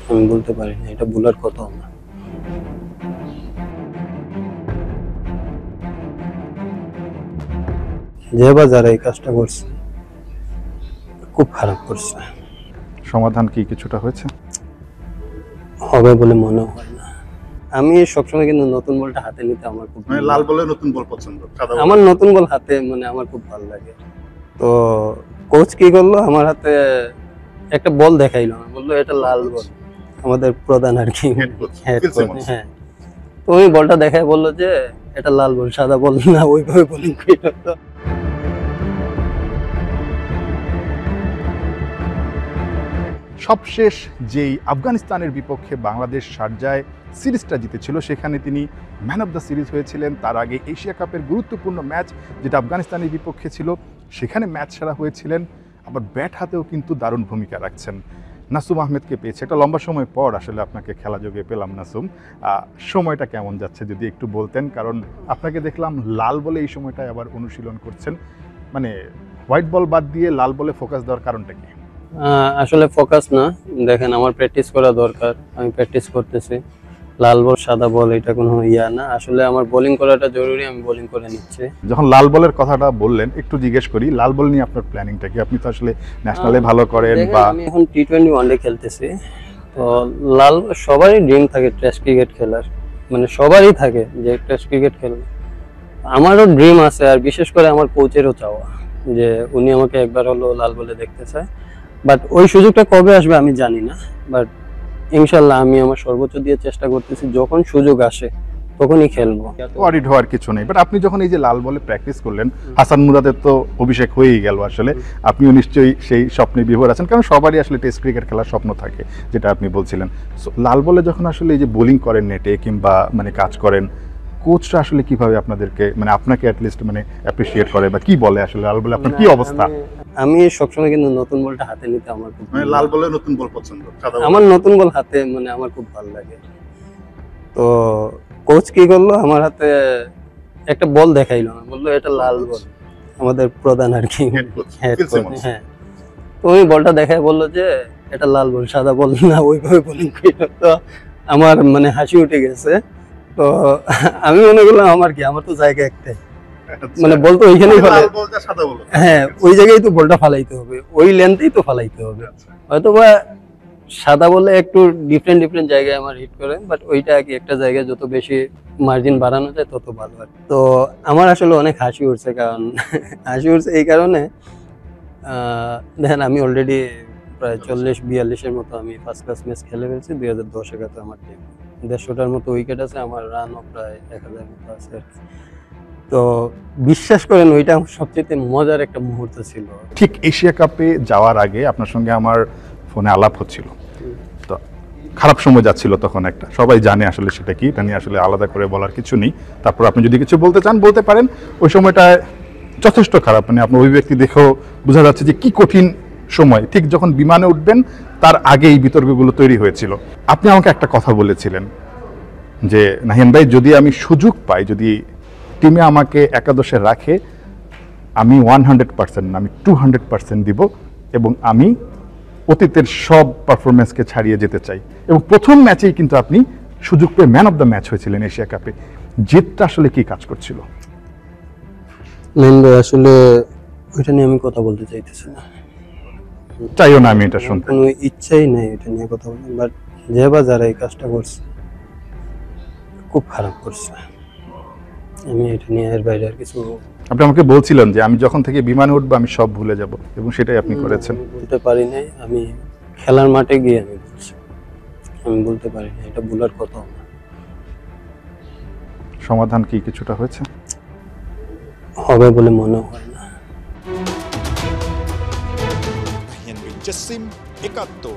আমি বলতে পারি না, এটা ভুলার কথা না। যে বা যারা এই কাজটা করছে খুব খারাপ করছে। সমাধান কি কিছুটা হয়েছে? হবে বলে মনে হয় না। আমি সবসময় কিন্তু নতুন বলটা হাতে নিতে আমার খুব মানে লাল বলে নতুন বল পছন্দ, আমার নতুন বল হাতে আমার খুব ভালো লাগে। তো কোচ কি করলো, আমার হাতে একটা বল দেখাইলো, বললো এটা লাল বল। আমাদের প্রধান আর কি হেড কোচ। হ্যাঁ, তো ওই বলটা দেখায় বললো যে এটা লাল বল, সাদা বল না, ওইভাবে বোলিং করতো। সবশেষ যেই আফগানিস্তানের বিপক্ষে বাংলাদেশ শারজায় সিরিজটা জিতেছিল, সেখানে তিনি ম্যান অফ দ্য সিরিজ হয়েছিলেন। তার আগে এশিয়া কাপের গুরুত্বপূর্ণ ম্যাচ যেটা আফগানিস্তানের বিপক্ষে ছিল, সেখানে ম্যাচ সেরা হয়েছিলেন। আবার ব্যাট হাতেও কিন্তু দারুণ ভূমিকা রাখছেন। নাসুম আহমেদকে পেয়েছে একটা লম্বা সময় পর, আসলে আপনাকে খেলা যোগে পেলাম নাসুম। সময়টা কেমন যাচ্ছে যদি একটু বলতেন, কারণ আপনাকে দেখলাম লাল বলে এই সময়টায় আবার অনুশীলন করছেন। মানে হোয়াইট বল বাদ দিয়ে লাল বলে ফোকাস দেওয়ার কারণটা কি? আসলে ফোকাস না, দেখেন আমার প্র্যাকটিস করা দরকার, আমি প্র্যাকটিস করতেছি। লাল বল সাদা বল এটা কোনো ইয়া না, আসলে আমার বোলিং করাটা জরুরি, আমি বোলিং করে নিচ্ছি। যখন লাল বলের কথাটা বললেন, একটু জিজ্ঞেস করি লাল বল নিয়ে আপনার প্ল্যানিংটা কি? আপনি তো আসলে ন্যাশনালে ভালো করেন, বা আমি এখন টি-20 ওয়ানডে খেলতেছি। তো লাল সবারই ড্রিম থাকে টেস্ট ক্রিকেট খেলার, মানে সবারই থাকে যে টেস্ট ক্রিকেট খেলবে। আমারও ড্রিম আছে, আর বিশেষ করে আমার কোচেরও চাওয়া যে উনি আমাকে একবার হলো লাল বলে দেখতে চায়। বাট ওই সুযোগটা কবে আসবে আমি জানি না, বাট ইনশাল্লাহ আমি আমার সর্বোচ্চ দিয়ে চেষ্টা করতেছি, যখন সুযোগ আসে তখনই খেলবো। ওয়ারিড হওয়ার কিছু নেই। বাট আপনি যখন এই যে লাল বলে প্র্যাকটিস করলেন, হাসান মুরাদের তো অভিষেক হয়েই গেল আসলে, আপনিও নিশ্চয়ই সেই স্বপ্নে বিভোর আছেন, কারণ সবারই আসলে টেস্ট ক্রিকেট খেলার স্বপ্ন থাকে, যেটা আপনি বলছিলেন। সো লাল বলে যখন আসলে এই যে বোলিং করেন নেটে কিংবা মানে কাজ করেন, কোচরা আসলে কিভাবে আপনাদেরকে মানে আপনাকে অ্যাটলিস্ট মানে অ্যাপ্রিসিয়েট করে, বা কি বলে আসলে লাল বলে আপনার কি অবস্থা? আমি সবসময় কিন্তু নতুন বলটা হাতে নিতে আমার খুব মানে লাল বলে নতুন বল পছন্দ, আমার নতুন বল হাতে আমার খুব ভালো লাগে। তো কোচ কি করলো, আমার হাতে একটা বল দেখাইলো, বললো এটা লাল বল। আমাদের প্রধান আর কি হেড কোচ। হ্যাঁ, তো ওই বলটা দেখায় বললো যে এটা লাল বল, সাদা বল না, ওইভাবে বোলিং করতো। আমার হাসি উঠে গেছে। তো আমি মনে করলাম আমার তো জায়গা একটাই, বলতো ওইখানেই হ্যাঁ, ওই জায়গায় তো বলটা ফালাইতে হবে, ওই লেন্থেই তো ফালাইতে হবে। হয়তোবা সাদা বলে একটু ডিফারেন্ট জায়গায় আমার হিট করে, বাট ওইটা কি একটা জায়গায় যত বেশি মার্জিন বাড়ানো যায় তত ভালো হয়। তো আমার আসলে অনেক হাসি উঠছে, কারণ হাসি উঠছে এই কারণে, দেখেন আমি অলরেডি প্রায় 40-42-এর মতো আমি ফার্স্ট ক্লাস ম্যাচ খেলে ফেলছি 2010-11 আমার টিম। 150টার মতো উইকেট আছে, আমার রানও প্রায় 1000 মতো আছে। তো বিশ্বাস করেন ওইটা আমার সবচেয়ে মজার একটা মুহূর্ত ছিল। ঠিক এশিয়া কাপে যাওয়ার আগে আপনার সঙ্গে আমার ফোনে আলাপ হচ্ছিল, তো খারাপ সময় যাচ্ছিল তখন একটা, সবাই জানে আসলে সেটা কি, এটা নিয়ে আসলে আলাদা করে বলার কিছু নেই। তারপর আপনি যদি কিছু বলতে চান বলতে পারেন। ওই সময়টায় যথেষ্ট খারাপ, মানে আপনার অভিব্যক্তি দেখেও বোঝা যাচ্ছে যে কি কঠিন সময়। ঠিক যখন বিমানে উঠবেন তার আগে এই বিতর্কগুলো তৈরি হয়েছিল। আপনি আমাকে একটা কথা বলেছিলেন যে নাহিয়ান ভাই, যদি আমি সুযোগ পাই, যদি টিমে আমাকে একাদশে রাখে, আমি 100% না, আমি 200% দিব, এবং আমি অতীতের সব পারফরমেন্সকে ছাড়িয়ে যেতে চাই। এবং প্রথম ম্যাচেই কিন্তু আপনি সুযোগ পেয়ে ম্যান অফ দ্য ম্যাচ হয়েছিলেন এশিয়া কাপে। জেদটা আসলে কি কাজ করছিল? আসলে ওইটা নিয়ে আমি কথা বলতে চাইতেছি না, চাইও না আমি এটা শুনতে, কোনো ইচ্ছাই নেই এটা নিয়ে কথা বলতে। বাট যে বা যারা এই কাজটা করছে খুব খারাপ করছে, আমি এটা নিয়ে এর বাইরে আর কিছু। আপনি আমাকে বলছিলেন যে আমি যখন থেকে বিমানে উঠবো আমি সব ভুলে যাব, এবং সেটাই আপনি করেছেন। বলতে পারি নাই, আমি খেলার মাঠে গিয়ে আমি বলছি, আমি বলতে পারি না, এটা ভুলার কথা না। সমাধান কি কিছুটা হয়েছে? হবে বলে মনে হয় না। নাহিয়ান বিন জাসিম, 71।